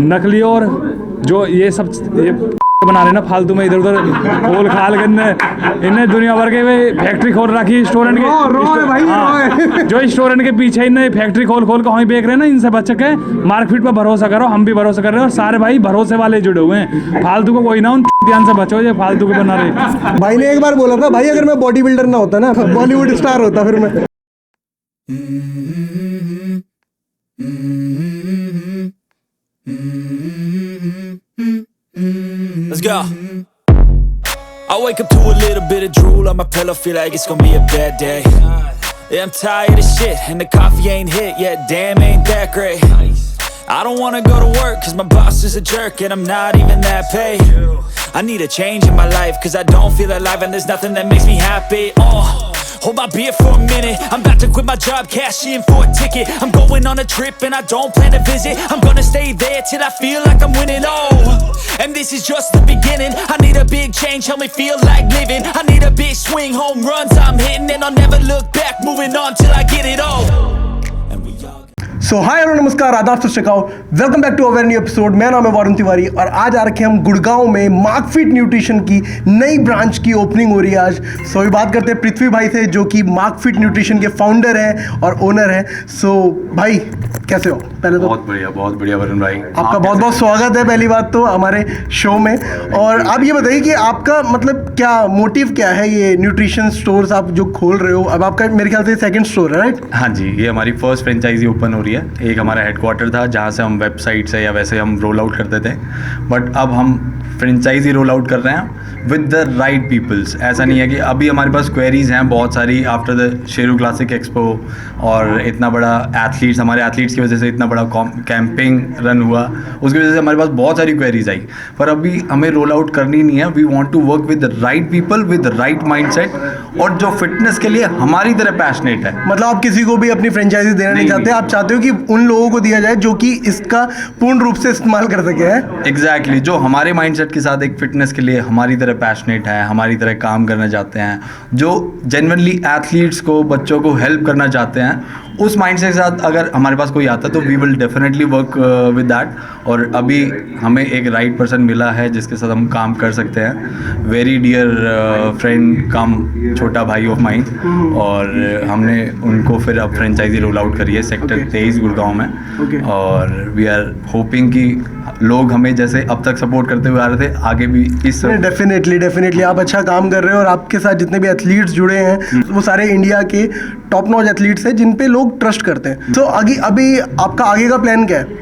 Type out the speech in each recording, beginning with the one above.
नकली और जो ये सब ये बना रहे ना फालतू में इधर उधर खोल खाल के इन्हें दुनिया भर के फैक्ट्री खोल रखी रेस्टोरेंट के जो रेस्टोरेंट के पीछे इन्हें फैक्ट्री खोल के वहीं बेच रहे हैं ना। इनसे बच के मार्केट पे भरोसा करो, हम भी भरोसा कर रहे हैं और सारे भाई भरोसे वाले जुड़े हुए हैं। फालतू को कोई ना उन ध्यान से बचो, ये फालतू के बना रहे। भाई ने एक बार बोला था, भाई अगर मैं बॉडी बिल्डर ना होता ना, बॉलीवुड स्टार होता फिर मैं। Let's go. I wake up to a little bit of drool on my pillow, feel like it's gonna be a bad day. Yeah, I'm tired of shit and the coffee ain't hit yet, damn ain't that great. I don't wanna go to work cause my boss is a jerk and I'm not even that paid. I need a change in my life cause I don't feel alive and there's nothing that makes me happy. Hold my beer for a minute, I'm about to quit my job, cash in for a ticket. I'm going on a trip and I don't plan to visit. I'm gonna stay there till I feel like I'm winning, oh. And this is just the beginning, I need a big change, help me feel like living. I need a big swing, home runs I'm hitting. And I'll never look back, moving on till I get it all. So hi hello नमस्कार आदाब सत श्री अकाल, welcome back to our new episode. मेरा नाम है वरुण तिवारी और आज आ रखे हम गुड़गांव में मार्कफिट न्यूट्रिशन की नई ब्रांच की ओपनिंग हो रही है आज। सो अभी बात करते हैं पृथ्वी भाई से जो कि मार्कफिट न्यूट्रिशन के फाउंडर हैं और ओनर हैं। सो भाई कैसे हो? पहले तो बहुत बढ़िया वरुण भाई, आपका बहुत बहुत स्वागत है पहली बात तो हमारे शो में। और आप ये बताइए कि आपका मतलब क्या मोटिव क्या है ये न्यूट्रिशन स्टोर्स आप जो खोल रहे हो? अब आपका मेरे ख्याल से सेकंड स्टोर है, राइट? हाँ जी, ये हमारी फर्स्ट फ्रेंचाइजी ओपन हो रही है। एक हमारा हेडक्वार्टर था जहाँ से हम वेबसाइट से या वैसे हम रोल आउट करते थे, बट अब हम फ्रेंचाइजी रोल आउट कर रहे हैं विद द राइट पीपल्स। ऐसा नहीं है कि अभी हमारे पास क्वेरीज हैं बहुत सारी after the Sheru classic expo और इतना बड़ा एथलीट्स, हमारे एथलीट्स की वजह से इतना बड़ा कैंपिंग रन हुआ, उसकी वजह से हमारे पास बहुत सारी क्वेरीज आई। पर अभी हमें रोल आउट करनी नहीं है, we want to work with the right people with the right mindset और जो फिटनेस के लिए हमारी तरह पैशनेट है। मतलब आप किसी को भी अपनी फ्रेंचाइजी देना नहीं चाहते, आप चाहते हो कि उन लोगों को दिया जाए जो कि इसका पूर्ण रूप से इस्तेमाल कर सके। है एग्जैक्टली, जो हमारे माइंडसेट के साथ एक फिटनेस के लिए हमारी तरह पैशनेट है, हमारी तरह काम करना चाहते हैं, जो जेन्युइनली एथलीट्स को, बच्चों को हेल्प करना चाहते हैं, उस माइंडसेट के साथ अगर हमारे पास कोई आता है तो we will definitely work with that. और अभी हमें एक राइट पर्सन मिला है जिसके साथ हम काम कर सकते हैं, वेरी डियर फ्रेंड कम छोटा भाई ऑफ माइन, और हमने उनको फिर अब फ्रेंचाइजी रोल आउट करी है सेक्टर 23 गुड़गांव में। और वी आर होपिंग कि लोग हमें जैसे अब तक सपोर्ट करते हुए आ रहे थे आगे भी इस डेफिनेटली आप अच्छा काम कर रहे हो और आपके साथ जितने भी एथलीट्स जुड़े हैं वो सारे इंडिया के टॉप नॉच एथलीट्स हैं जिन पे लोग ट्रस्ट करते हैं। तो अभी आपका आगे का प्लान क्या है?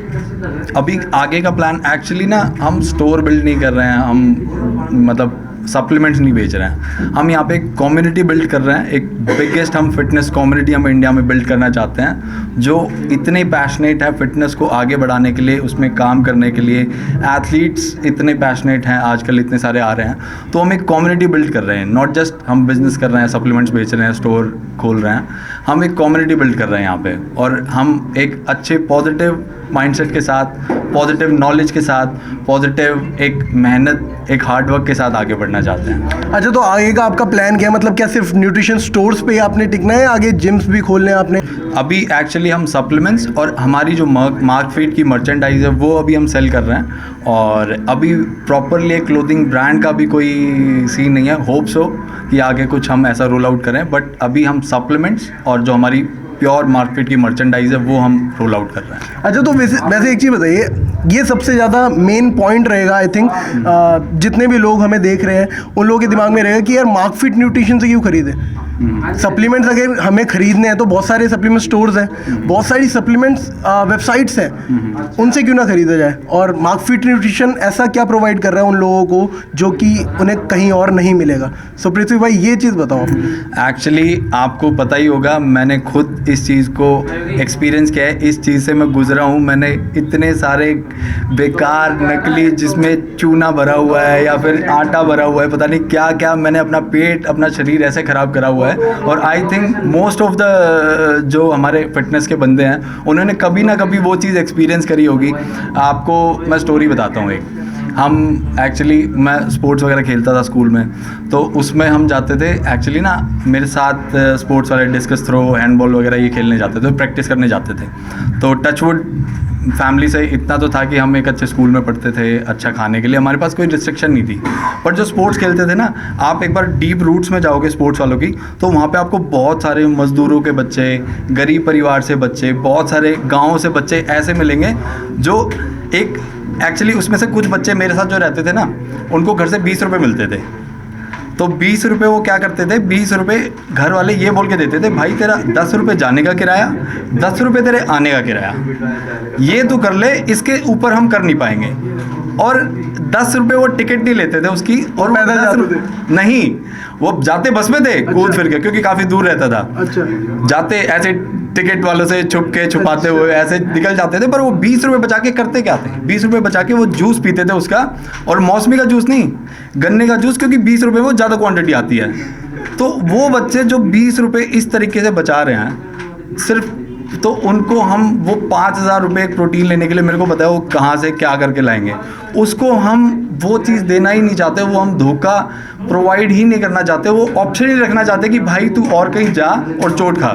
अभी आगे का प्लान एक्चुअली ना, हम स्टोर बिल्ड नहीं कर रहे हैं, हम मतलब सप्लीमेंट्स नहीं बेच रहे हैं, हम यहाँ पे एक कम्युनिटी बिल्ड कर रहे हैं। एक बिगेस्ट हम फिटनेस कम्युनिटी हम इंडिया में बिल्ड करना चाहते हैं जो इतने पैशनेट है फिटनेस को आगे बढ़ाने के लिए, उसमें काम करने के लिए। एथलीट्स इतने पैशनेट हैं आजकल, इतने सारे आ रहे हैं, तो हम एक कम्युनिटी बिल्ड कर रहे हैं। नॉट जस्ट हम बिजनेस कर रहे हैं, सप्लीमेंट्स बेच रहे हैं, स्टोर खोल रहे हैं, हम एक कम्युनिटी बिल्ड कर रहे हैं यहाँ पे। और हम एक अच्छे पॉजिटिव माइंडसेट के साथ, पॉजिटिव नॉलेज के साथ, पॉजिटिव एक मेहनत, एक हार्डवर्क के साथ आगे बढ़ना चाहते हैं। अच्छा, तो आगे का आपका प्लान क्या है? मतलब क्या सिर्फ न्यूट्रिशन स्टोर्स पे ही आपने टिकना है, आगे जिम्स भी खोलने हैं आपने? अभी एक्चुअली हम सप्लीमेंट्स और हमारी जो मार्कफिट की मर्चेंडाइज है वो अभी हम सेल कर रहे हैं, और अभी प्रॉपरली एक क्लोथिंग ब्रांड का भी कोई सीन नहीं है। होप्स हो कि आगे कुछ हम ऐसा रोल आउट करें, बट अभी हम सप्लीमेंट्स और जो हमारी प्योर मार्केट की मर्चेंडाइज है वो हम रोल आउट कर रहे हैं। अच्छा, तो वैसे एक चीज़ बताइए, ये सबसे ज़्यादा मेन पॉइंट रहेगा आई थिंक, जितने भी लोग हमें देख रहे हैं उन लोगों के दिमाग में रहेगा कि यार मार्कफिट न्यूट्रिशन से क्यों खरीदे। सप्लीमेंट्स अगर हमें खरीदने हैं तो बहुत सारे सप्लीमेंट स्टोर्स हैं, बहुत सारी सप्लीमेंट्स वेबसाइट्स हैं, उनसे क्यों ना खरीदा जाए? और मार्कफिट न्यूट्रिशन ऐसा क्या प्रोवाइड कर रहा है उन लोगों को जो कि उन्हें कहीं और नहीं मिलेगा? सो पृथ्वी भाई ये चीज़ बताओ। एक्चुअली आपको पता ही होगा, मैंने खुद इस चीज़ को एक्सपीरियंस किया है, इस चीज़ से मैं गुजरा हूँ। मैंने इतने सारे बेकार नकली जिसमें चूना भरा हुआ है या फिर आटा भरा हुआ है, पता नहीं क्या क्या, मैंने अपना पेट, अपना शरीर ऐसे ख़राब करा हुआ है। और I think most of the जो हमारे फिटनेस के बंदे हैं उन्होंने कभी ना कभी वो चीज़ एक्सपीरियंस करी होगी। आपको मैं स्टोरी बताता हूँ एक। हम एक्चुअली, मैं स्पोर्ट्स वगैरह खेलता था स्कूल में, तो उसमें हम जाते थे एक्चुअली ना, मेरे साथ स्पोर्ट्स वाले डिस्कस थ्रो, हैंडबॉल वगैरह ये खेलने जाते थे, प्रैक्टिस करने जाते थे। तो टचवुड फैमिली से इतना तो था कि हम एक अच्छे स्कूल में पढ़ते थे, अच्छा खाने के लिए हमारे पास कोई रिस्ट्रिक्शन नहीं थी। पर जो स्पोर्ट्स खेलते थे ना, आप एक बार डीप रूट्स में जाओगे स्पोर्ट्स वालों की, तो वहाँ पे आपको बहुत सारे मज़दूरों के बच्चे, गरीब परिवार से बच्चे, बहुत सारे गाँव से बच्चे ऐसे मिलेंगे जो एक एक्चुअली उसमें से कुछ बच्चे मेरे साथ जो रहते थे ना, उनको घर से 20 रुपये मिलते थे। तो 20 रुपये वो क्या करते थे, 20 रुपये घर वाले ये बोल के देते थे, भाई तेरा 10 रुपये जाने का किराया, 10 रुपये तेरे आने का किराया, ये तू कर ले, इसके ऊपर हम कर नहीं पाएंगे। और 10 रुपये वो टिकट नहीं लेते थे उसकी, और पैदल जाते थे? नहीं, वो जाते बस में थे, कूद फिर के, क्योंकि काफ़ी दूर रहता था। अच्छा। जाते ऐसे टिकट वालों से छुपाते हुए ऐसे निकल जाते थे। पर वो 20 रुपये बचा के करते क्या थे, 20 रुपये बचा के वो जूस पीते थे उसका, और मौसमी का जूस नहीं, गन्ने का जूस, क्योंकि 20 रुपये में ज़्यादा क्वांटिटी आती है। तो वो बच्चे जो 20 रुपये इस तरीके से बचा रहे हैं सिर्फ, तो उनको हम वो 5,000 रुपये एक प्रोटीन लेने के लिए, मेरे को पता है वो कहाँ से क्या करके लाएंगे, उसको हम वो चीज़ देना ही नहीं चाहते, वो हम धोखा प्रोवाइड ही नहीं करना चाहते, वो ऑप्शन ही रखना चाहते कि भाई तू और कहीं जा और चोट खा।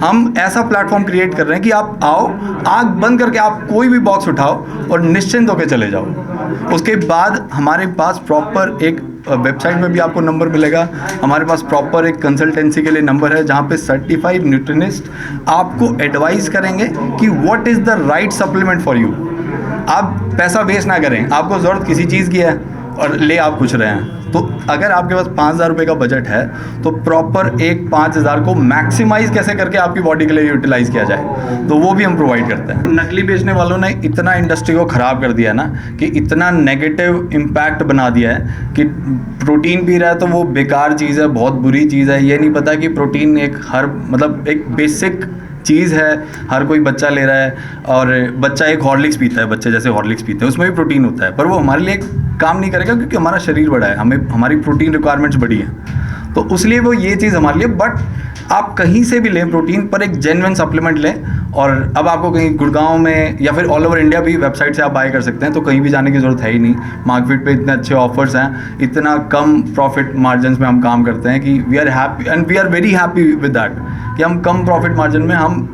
हम ऐसा प्लेटफॉर्म क्रिएट कर रहे हैं कि आप आओ, आँख बंद करके आप कोई भी बॉक्स उठाओ और निश्चिंत होकर चले जाओ। उसके बाद हमारे पास प्रॉपर एक वेबसाइट में भी आपको नंबर मिलेगा, हमारे पास प्रॉपर एक कंसल्टेंसी के लिए नंबर है, जहाँ पे सर्टिफाइड न्यूट्रिनिस्ट आपको एडवाइस करेंगे कि what is the right supplement for you. आप पैसा वेस्ट ना करें, आपको ज़रूरत किसी चीज़ की है और ले आप कुछ रहे हैं, तो अगर आपके पास 5,000 रुपये का बजट है तो प्रॉपर एक 5,000 को मैक्सिमाइज कैसे करके आपकी बॉडी के लिए यूटिलाइज किया जाए, तो वो भी हम प्रोवाइड करते हैं। नकली बेचने वालों ने इतना इंडस्ट्री को ख़राब कर दिया ना, कि इतना नेगेटिव इम्पैक्ट बना दिया है कि प्रोटीन पी रहा है तो वो बेकार चीज़ है, बहुत बुरी चीज़ है। ये नहीं पता कि प्रोटीन एक मतलब एक बेसिक चीज़ है, हर कोई बच्चा ले रहा है, और बच्चा एक हॉर्लिक्स पीता है, बच्चे जैसे हॉर्लिक्स पीते हैं, उसमें भी प्रोटीन होता है, पर वो हमारे लिए काम नहीं करेगा क्योंकि हमारा शरीर बड़ा है, हमें हमारी प्रोटीन रिक्वायरमेंट्स बड़ी हैं, तो उसलिए वो ये चीज़ हमारे लिए। बट आप कहीं से भी लें प्रोटीन, पर एक जेन्युइन सप्लीमेंट लें। और अब आपको कहीं गुड़गांव में या फिर ऑल ओवर इंडिया भी वेबसाइट से आप बाय कर सकते हैं, तो कहीं भी जाने की ज़रूरत है ही नहीं। मार्केट पे इतने अच्छे ऑफर्स हैं, इतना कम प्रॉफिट मार्जिन में हम काम करते हैं कि we are happy and we are very happy with that, कि हम कम प्रॉफिट मार्जिन में हम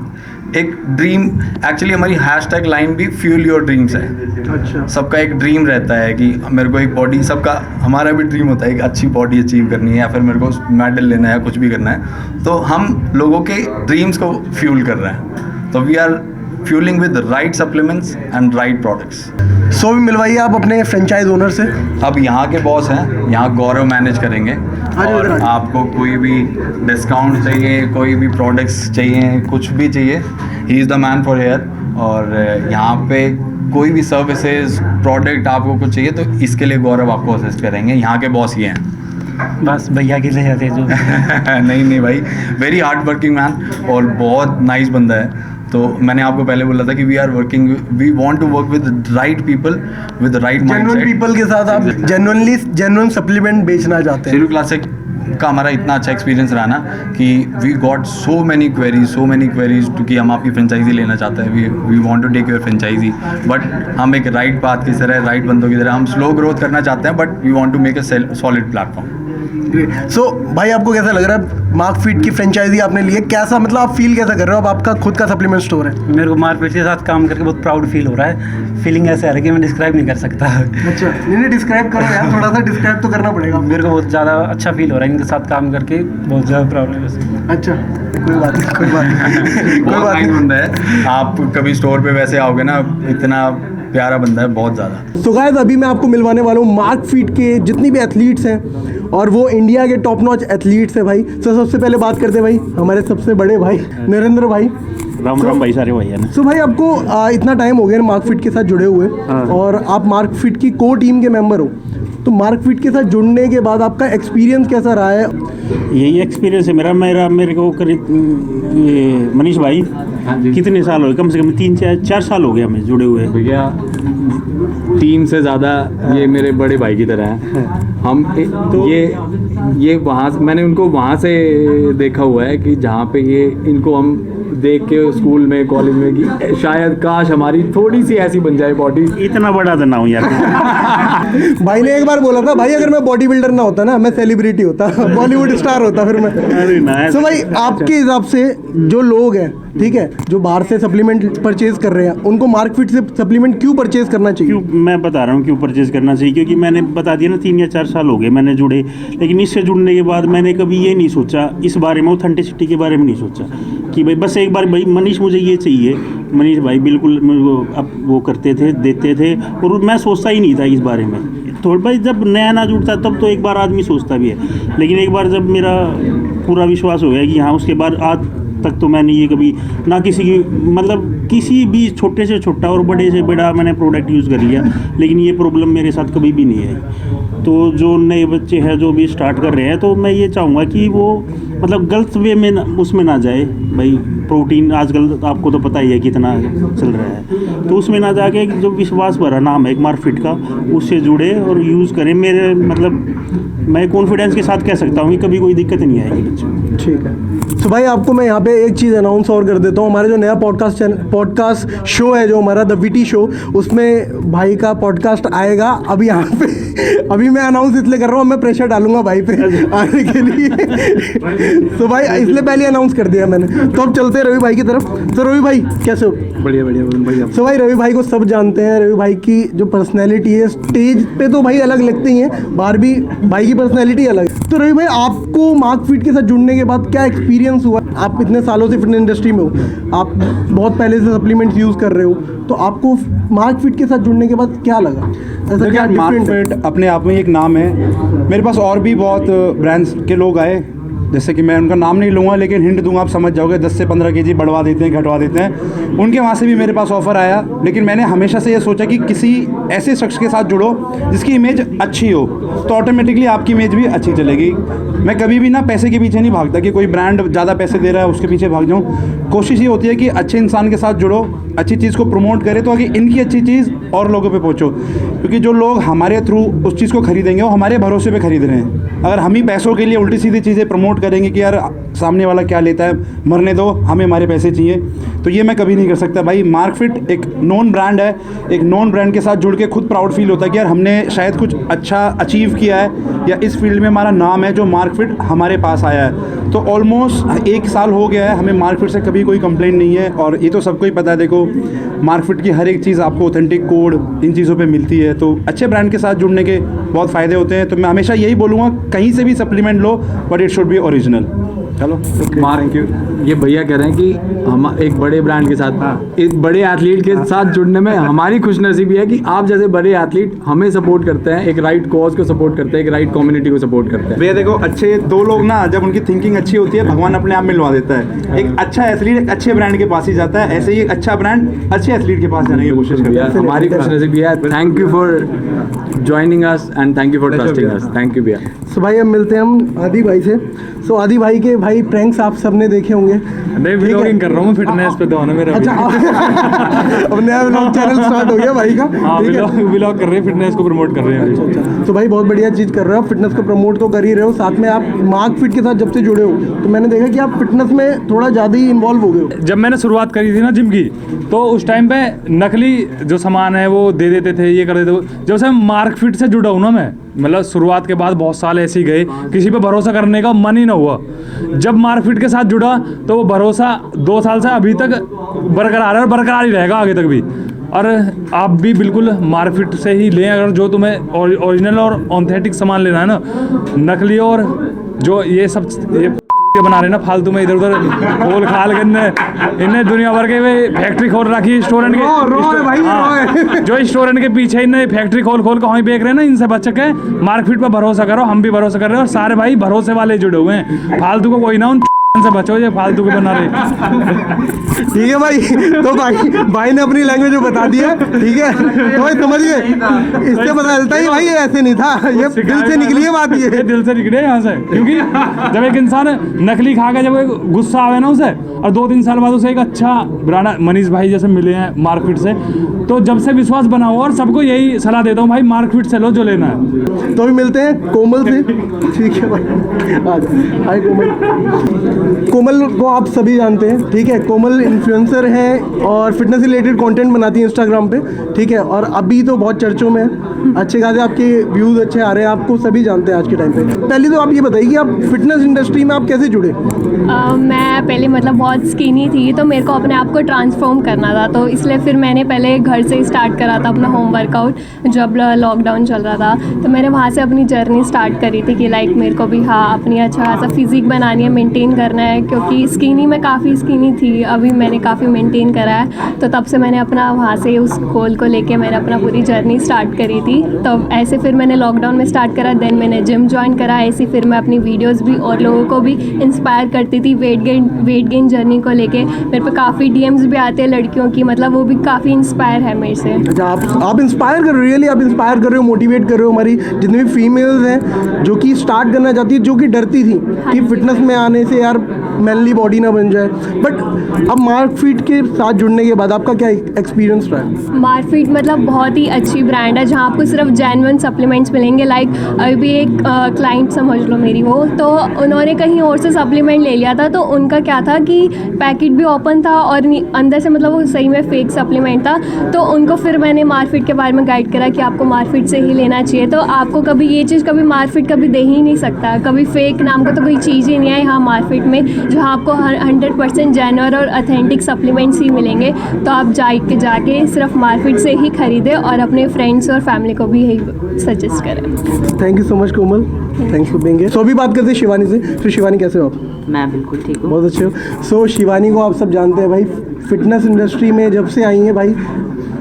एक ड्रीम, एक्चुअली हमारी हैशटैग लाइन भी फ्यूल योर ड्रीम्स है। अच्छा। सबका एक ड्रीम रहता है कि मेरे को एक बॉडी, सबका हमारा भी ड्रीम होता है एक अच्छी बॉडी अचीव करनी है, या फिर मेरे को मेडल लेना है या कुछ भी करना है, तो हम लोगों के ड्रीम्स को फ्यूल कर रहे हैं। तो we are fuelling with right supplements and right products. So भी मिलवाइए आप अपने फ्रेंचाइज ओनर से। अब यहाँ के बॉस हैं, यहाँ गौरव मैनेज करेंगे, और आपको कोई भी डिस्काउंट चाहिए, कोई भी प्रोडक्ट्स चाहिए, कुछ भी चाहिए, he is the man for here. और यहाँ पे कोई भी सर्विसेज प्रोडक्ट आपको कुछ चाहिए तो इसके लिए गौरव आपको असिस्ट करेंगे। यहाँ के बॉस ये हैं, बस भैया के ले जाते जो नहीं भाई, वेरी हार्ड वर्किंग मैन और बहुत नाइस बंदा है। तो मैंने आपको पहले बोला था कि we are working, we want to work with right people, with right mindset. Genuine people के साथ आप जेन्युइन सप्लीमेंट बेचना चाहते हैं। सीरू क्लासिक का हमारा इतना अच्छा एक्सपीरियंस रहा ना कि we got so many queries to कि हम आपकी फ्रेंचाइजी लेना चाहते हैं, we want to take your franchisee, but हम एक राइट पाथ की तरह, राइट बंदों की तरह हम स्लो ग्रोथ करना चाहते हैं, but we want to make a solid platform. So भाई आपको कैसा लग रहा है, मार्कफिट की फ्रेंचाइजी आपने ली है, कैसा मतलब आप फील कैसा कर रहे हो? अब आपका खुद का सप्लीमेंट स्टोर है। मेरे को मार्केट के साथ काम करके बहुत प्राउड फील हो रहा है। फीलिंग ऐसे आ रही है कि मैं डिस्क्राइब नहीं कर सकता। अच्छा, नहीं डिस्क्राइब करो यार, थोड़ा सा डिस्क्राइब तो करना पड़ेगा। मेरे को बहुत ज़्यादा अच्छा फील हो रहा है इनके साथ काम करके, बहुत ज़्यादा प्राउड है वैसे। अच्छा, कोई बात नहीं कोई बात नहीं। बंदा है, आप कभी स्टोर पे वैसे आओगे ना, इतना प्यारा बंदा है, बहुत ज़्यादा। सो गाइस, अभी मैं आपको मिलवाने वाला हूँ मार्कफिट के जितनी भी एथलीट्स हैं, और वो इंडिया के टॉप नॉच एथलीट्स हैं भाई। सो सबसे पहले बात करते हैं भाई हमारे सबसे बड़े भाई नरेंद्र भाई। राम राम भाई, सारे भैया ने। सो भाई आपको इतना टाइम हो गया मार्कफिट के साथ जुड़े हुए, और आप मार्कफिट की कोर टीम के मेंबर हो, तो मार्कफिट के साथ जुड़ने के बाद आपका एक्सपीरियंस कैसा रहा है? यही एक्सपीरियंस है मेरे को करीब मनीष भाई कितने साल हो गए, कम से कम 3-4 साल हो गए हमें जुड़े हुए। भैया टीम से ज़्यादा ये मेरे बड़े भाई की तरह हैं। हम तो ये ये वहाँ मैंने उनको वहाँ से देखा हुआ है कि जहाँ पे ये इनको हम देख के स्कूल में कॉलेज में कि शायद काश हमारी थोड़ी सी ऐसी बन जाए बॉडी। इतना बड़ा तो ना हूँ यार। भाई ने एक बार बोला था, भाई अगर मैं बॉडी बिल्डर ना होता ना, मैं सेलिब्रिटी होता, बॉलीवुड स्टार होता फिर मैं। अरे ना। तो भाई आपके हिसाब से जो लोग हैं, ठीक है, जो बाहर से सप्लीमेंट परचेज कर रहे हैं, उनको मार्कफिट से सप्लीमेंट क्यों परचेज करना चाहिए? क्यों मैं बता रहा हूँ क्यों परचेज करना चाहिए, क्योंकि मैंने बता दिया ना 3 या 4 साल हो गए मैंने जुड़े, लेकिन इससे जुड़ने के बाद मैंने कभी ये नहीं सोचा इस बारे में, ऑथेंटिसिटी के बारे में नहीं सोचा कि भाई बस एक बार भाई मनीष मुझे ये चाहिए। मनीष भाई बिल्कुल अब वो करते थे, देते थे, और मैं सोचता ही नहीं था इस बारे में। थोड़ा भाई जब नया ना जुड़ता तब तो एक बार आदमी सोचता भी है, लेकिन एक बार जब मेरा पूरा विश्वास हो गया कि हाँ, उसके बाद आज तक तो मैंने ये कभी ना किसी की मतलब किसी भी छोटे से छोटा और बड़े से बड़ा मैंने प्रोडक्ट यूज़ कर लिया, लेकिन ये प्रॉब्लम मेरे साथ कभी भी नहीं आई। तो जो नए बच्चे हैं जो भी स्टार्ट कर रहे हैं, तो मैं ये चाहूँगा कि वो मतलब गलत वे में उसमें ना जाए। भाई प्रोटीन आजकल आपको तो पता ही है कितना चल रहा है, तो उसमें ना जाके जो विश्वास भरा नाम है एक मार्कफिट का, उससे जुड़े और यूज़ करें। मेरे मतलब मैं कॉन्फिडेंस के साथ कह सकता हूँ कि कभी कोई दिक्कत नहीं आएगी बच्चों। ठीक है, तो भाई आपको मैं यहाँ पे एक चीज़ अनाउंस और कर देता हूँ। हमारे जो नया पॉडकास्ट शो है जो हमारा द वीटी शो, उसमें भाई का पॉडकास्ट आएगा। अभी यहाँ पे अभी मैं अनाउंस इसलिए कर रहा हूँ, मैं प्रेशर डालूंगा भाई पे आने के लिए। तो भाई इसलिए पहले अनाउंस कर दिया मैंने। तो अब चलते हैं रवि भाई की तरफ। तो रवि भाई कैसे हो? बढ़िया बढ़िया बढ़िया। तो भाई रवि भाई को सब जानते हैं। रवि भाई की जो पर्सनैलिटी है स्टेज पे तो भाई अलग लगते ही हैं, बाहर भी भाई की पर्सनैलिटी अलग है। तो रवि भाई आपको मार्कफिट के साथ जुड़ने के बाद क्या एक्सपीरियंस हुआ? आप इतने सालों से फिटनेस इंडस्ट्री में हो, आप बहुत पहले से सप्लीमेंट्स यूज़ कर रहे हो, तो आपको मार्कफिट के साथ जुड़ने के बाद क्या लगा? ऐसा क्या डिफरेंट है? मार्कफिट अपने आप में एक नाम है। मेरे पास और भी बहुत ब्रांड्स के लोग आए, जैसे कि मैं उनका नाम नहीं लूँगा, लेकिन हिंट दूंगा, आप समझ जाओगे। 10 से 15 केजी बढ़वा देते हैं, घटवा देते हैं। उनके वहाँ से भी मेरे पास ऑफ़र आया, लेकिन मैंने हमेशा से ये सोचा कि किसी ऐसे शख्स के साथ जुड़ो जिसकी इमेज अच्छी हो, तो ऑटोमेटिकली आपकी इमेज भी अच्छी चलेगी। मैं कभी भी ना पैसे के पीछे नहीं भागता कि कोई ब्रांड ज़्यादा पैसे दे रहा है उसके पीछे भाग जाऊँ। कोशिश ये होती है कि अच्छे इंसान के साथ जुड़ो, अच्छी चीज़ को प्रमोट करे, तो आगे इनकी अच्छी चीज़ और लोगों पे पहुँचो। क्योंकि जो लोग हमारे थ्रू उस चीज़ को खरीदेंगे वो हमारे भरोसे पे खरीद रहे हैं। अगर हम ही पैसों के लिए उल्टी सीधी चीज़ें प्रमोट करेंगे कि यार सामने वाला क्या लेता है, मरने दो, हमें हमारे पैसे चाहिए, तो ये मैं कभी नहीं कर सकता। भाई मार्कफिट एक नोन ब्रांड है, एक नोन ब्रांड के साथ जुड़ के खुद प्राउड फील होता है कि यार हमने शायद कुछ अच्छा अचीव किया है, या इस फील्ड में हमारा नाम है जो मार्कफिट हमारे पास आया है। तो ऑलमोस्ट 1 साल हो गया है, हमें मार्कफिट से कभी कोई कंप्लेंट नहीं है। और ये तो सबको ही पता है, देखो मार्कफिट की हर एक चीज़ आपको ऑथेंटिक कोड इन चीज़ों पे मिलती है, तो अच्छे ब्रांड के साथ जुड़ने के बहुत फ़ायदे होते हैं। तो मैं हमेशा यही बोलूँगा, कहीं से भी supplement low, but it should be original. चलो थैंक यू। ये भैया कह रहे हैं कि हम एक बड़े ब्रांड के साथ, एक बड़े एथलीट के साथ जुड़ने में हमारी खुशनसीबी है कि आप जैसे बड़े एथलीट हमें सपोर्ट करते हैं, एक राइट कॉज को सपोर्ट करते हैं, एक राइट कम्युनिटी को सपोर्ट करते हैं। भैया देखो, अच्छे 2 लोग ना, जब उनकी थिंकिंग अच्छी होती है, भगवान अपने आप मिलवा देता है। एक अच्छा एथलीट एक अच्छे ब्रांड के पास ही जाता है, ऐसे ही एक अच्छा ब्रांड अच्छे एथलीट के पास जाने की कोशिश करता है। हमारी खुशनसीबी है। Thank you for joining us and thank you for trusting us. Thank you भैया। सो भाई अब मिलते हैं हम आदि भाई से। सो आदि भाई के भाई प्रैंक्स आप सबने देखे होंगे। नहीं, व्लॉगिंग कर रहा हूँ फिटनेस पे, तो मेरा अच्छा अब नया व्लॉग चैनल स्टार्ट हो गया भाई का। हाँ, ठीक है। व्लॉग कर रहे हैं, फिटनेस को प्रमोट कर रहे हैं अभी। अच्छा, तो भाई बहुत बढ़िया चीज़ कर रहे हो, फिटनेस को प्रमोट तो कर ही रहे हो, साथ में आप मार्कफिट के साथ जब से जुड़े हो तो मैंने देखा कि आप फिटनेस में थोड़ा ज़्यादा ही इन्वॉल्व हो गए हो। जब मैंने शुरुआत करी थी ना जिम की, तो उस टाइम पे नकली जो सामान है वो दे देते थे, ये कर देते थे। जब से मार्कफिट से जुड़ा हूँ ना मैं, मतलब शुरुआत के बाद बहुत साल ऐसे ही गए, किसी पे भरोसा करने का मन ही ना हुआ। जब मार्कफिट के साथ जुड़ा तो वो भरोसा 2 साल से अभी तक बरकरार है और बरकरार ही रहेगा आगे तक भी। और आप भी बिल्कुल मार्कफिट से ही लें, अगर जो तुम्हें ओरिजिनल और ऑथेंटिक सामान लेना है ना। नकली और जो ये सब ये बना रहे ना फालतू में, इधर उधर खोल खाल के इन्हें दुनिया भर के फैक्ट्री खोल रखी है रेस्टोरेंट के। जो रेस्टोरेंट के पीछे इन्हें फैक्ट्री खोल के वहीं बेच रहे हैं ना, इनसे बच के मार्कफिट पर भरोसा करो। हम भी भरोसा कर रहे हैं और सारे भाई भरोसे वाले जुड़े हुए हैं, फालतू को कोई ना उन से बचो ये फालतू के बना रहे। ठीक है भाई, तो भाई ने अपनी लैंग्वेज में बता दिया, ठीक है, तो भाई समझ गए, इससे पता चलता है भाई ये ऐसे नहीं था, ये दिल से निकली है बात, ये दिल से निकले यहाँ से। क्योंकि जब एक इंसान नकली खा के जब एक गुस्सा आवे ना उसे, और 2-3 साल बाद उसे एक अच्छा ब्रांड मनीष भाई जैसे मिले हैं मार्केट से, तो जब से विश्वास बना हुआ, और सबको यही सलाह देता हूँ भाई मार्केट से लो जो लेना है। तो अभी मिलते हैं कोमल से, ठीक है भाई। हाय कोमल को आप सभी जानते हैं, ठीक है, कोमल इन्फ्लुएंसर है और फिटनेस रिलेटेड कंटेंट बनाती है इंस्टाग्राम पे, ठीक है, और अभी तो बहुत चर्चों में है, अच्छे खासे आपके व्यूज़ अच्छे आ रहे हैं, आपको सभी जानते हैं आज के टाइम पे। पहले तो आप ये बताइए कि आप फिटनेस इंडस्ट्री में आप कैसे जुड़े? मैं पहले मतलब बहुत स्किनी थी, तो मेरे को अपने आप को ट्रांसफॉर्म करना था, तो इसलिए फिर मैंने पहले घर से स्टार्ट करा था अपना होम वर्कआउट। जब लॉकडाउन चल रहा था तो मैंने वहाँ से अपनी जर्नी स्टार्ट करी थी कि लाइक मेरे को भी हाँ अपनी अच्छा खासा फिजिक बनानी है, मेंटेन करना है, क्योंकि स्किनी में काफ़ी स्किनी थी, अभी मैंने काफ़ी मेंटेन करा है। तो तब से मैंने अपना वहाँ से उस गोल को लेके मैंने अपना पूरी जर्नी स्टार्ट करी थी। तो ऐसे फिर मैंने लॉकडाउन में स्टार्ट करा, देन मैंने जिम ज्वाइन करा, ऐसे फिर मैं अपनी वीडियोज़ भी और लोगों को भी इंस्पायर करती थी वेट गेन जर्नी को लेके। मेरे पे काफ़ी DMs भी आते हैं लड़कियों की, मतलब वो भी काफ़ी इंस्पायर है मेरे से। अच्छा, आप इंस्पायर कर रहे हो, रियली आप इंस्पायर कर रहे हो, मोटिवेट कर रहे हो हमारी जितनी भी फीमेल्स हैं जो कि स्टार्ट करना चाहती है, जो कि डरती थी कि फिटनेस में आने से यार मैनली बॉडी ना बन जाए, बट अब मार्क फिट के साथ जुड़ने के बाद आपका क्या एक्सपीरियंस रहा है? मार्क फिट मतलब बहुत ही अच्छी ब्रांड है जहाँ आपको सिर्फ जेन्युइन सप्लीमेंट्स मिलेंगे। लाइक अभी एक क्लाइंट समझ लो मेरी, वो तो उन्होंने कहीं और से सप्लीमेंट ले लिया था, तो उनका क्या था कि पैकेट भी ओपन था और अंदर से मतलब वो सही में फेक सप्लीमेंट था। तो उनको फिर मैंने मार्क फिट के बारे में गाइड करा कि आपको मार्क फिट से ही लेना चाहिए। तो आपको कभी ये चीज़ कभी मार्क फिट कभी दे ही नहीं सकता, कभी फेक नाम का तो कोई चीज़ ही नहीं है यहाँ मार्क फिट में, जहाँ आपको 100% जेन्युइन और ऑथेंटिक सप्लीमेंट्स ही मिलेंगे। तो आप जाके सिर्फ मार्क फिट से ही खरीदें और अपने फ्रेंड्स और फैमिली को भी यही सजेस्ट करें। Thank you so much Komal, thanks for being here. So अभी बात करते हैं शिवानी से। तो शिवानी कैसे हो आप? मैं बिल्कुल ठीक हूँ। बहुत अच्छे हो। सो शिवानी को आप सब जानते हैं भाई, फिटनेस इंडस्ट्री में जब से आई हैं भाई,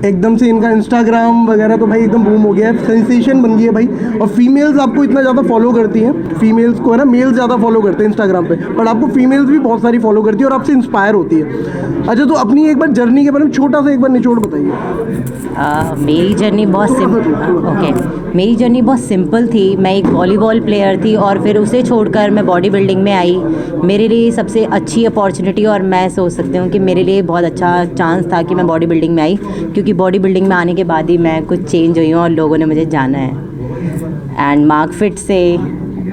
एकदम से इनका इंस्टाग्राम वगैरह तो भाई एकदम बूम हो गया है, सेंसेशन बन गई है भाई। और फीमेल्स आपको इतना ज़्यादा फॉलो करती हैं, फीमेल्स को है ना, मेल्स ज़्यादा फॉलो करते हैं इंस्टाग्राम पे, बट आपको फीमेल्स भी बहुत सारी फॉलो करती है और आपसे इंस्पायर होती है। अच्छा, तो अपनी एक बार जर्नी के बारे में छोटा सा एक बार निचोड़ बताइए। मेरी जर्नी बहुत सिंपल थी। मैं एक वॉलीबॉल प्लेयर थी और फिर उसे छोड़कर मैं बॉडी बिल्डिंग में आई। मेरे लिए सबसे अच्छी अपॉर्चुनिटी, और मैं सोच सकती हूँ कि मेरे लिए बहुत अच्छा चांस था कि मैं बॉडी बिल्डिंग में आई, क्योंकि बॉडी बिल्डिंग में आने के बाद ही मैं कुछ चेंज हुई हूँ और लोगों ने मुझे जाना है। एंड मार्क फिट से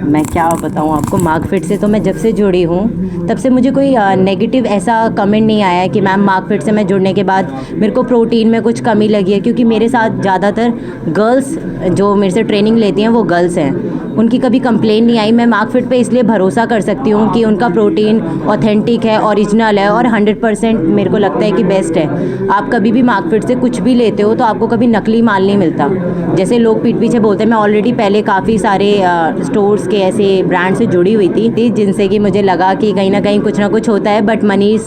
मैं क्या बताऊँ आपको, मार्क फिट से तो मैं जब से जुड़ी हूँ तब से मुझे कोई नेगेटिव ऐसा कमेंट नहीं आया है कि मैम मार्क फिट से मैं जुड़ने के बाद मेरे को प्रोटीन में कुछ कमी लगी है, क्योंकि मेरे साथ ज़्यादातर गर्ल्स जो मेरे से ट्रेनिंग लेती हैं वो गर्ल्स हैं, उनकी कभी कंप्लेन नहीं आई। मैं मार्क फिट पे इसलिए भरोसा कर सकती हूँ कि उनका प्रोटीन ऑथेंटिक है, ओरिजिनल है और 100% मेरे को लगता है कि बेस्ट है। आप कभी भी मार्क फिट से कुछ भी लेते हो तो आपको कभी नकली माल नहीं मिलता, जैसे लोग पीठ पीछे बोलते हैं। मैं ऑलरेडी पहले काफ़ी सारे स्टोर्स के ऐसे ब्रांड से जुड़ी हुई थी जिनसे कि मुझे लगा कि कहीं ना कुछ होता है, बट मनीष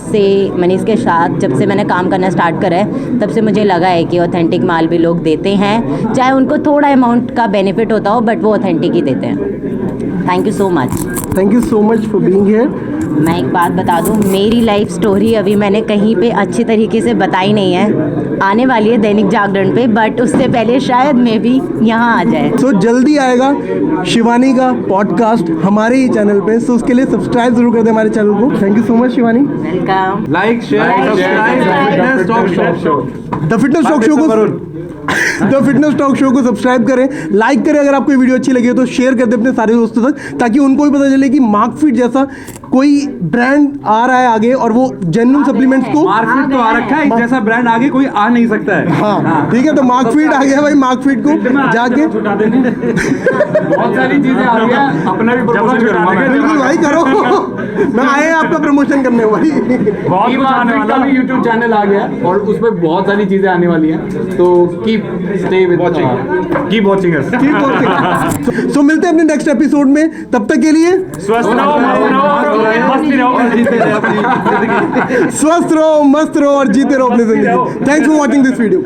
के साथ जब से मैंने काम करना स्टार्ट करा है तब से मुझे लगा है कि ऑथेंटिक माल भी लोग देते हैं, चाहे उनको थोड़ा अमाउंट का बेनिफिट होता हो, बट वो ऑथेंटिक ही देते हैं। Thank you so much. Thank you so much for being here. मैं एक बात बता दूं, मेरी लाइफ स्टोरी अभी मैंने कहीं पे अच्छी तरीके से बताई नहीं है, आने वाली है दैनिक जागरण पे, बट उससे पहले शायद मैं भी यहाँ आ जाए। सो जल्दी आएगा शिवानी का पॉडकास्ट हमारे ही चैनल पे, सो उसके लिए सब्सक्राइब जरूर कर दे हमारे चैनल को। Thank you so much Shivani. Welcome. Like share the fitness talk show को द फिटनेस टॉक शो को सब्सक्राइब करें, लाइक करें, अगर आपको वीडियो अच्छी लगी हो तो शेयर कर दें अपने सारे दोस्तों तक, ताकि उनको भी पता चले कि मार्क फिट जैसा कोई ब्रांड आ रहा है आगे और वो जेन्युइन सप्लीमेंट्स को मार्क फिट तो आ रखा है, एक जैसा ब्रांड आगे कोई आ नहीं सकता है। हाँ ठीक है, तो मार्क फिट आ गया भाई, मार्क फिट को जाके बहुत सारी चीजें आ रही है, अपना भी प्रमोशन करूंगा मैं। बिल्कुल भाई करो, मैं आए आपका प्रमोशन करने भाई। बहुत कुछ आने वाला है। यूट्यूब चैनल आ गया और उसमें बहुत सारी चीजें आने वाली हैं, तो keep stay with watching, keep watching us, keep watching. So मिलते हैं अपने नेक्स्ट एपिसोड में, तब तक के लिए स्वस्थ रहो, स्वस्थ रहो, मस्त रहो और जीते रहो अपनी जिंदगी। Thanks for watching this video.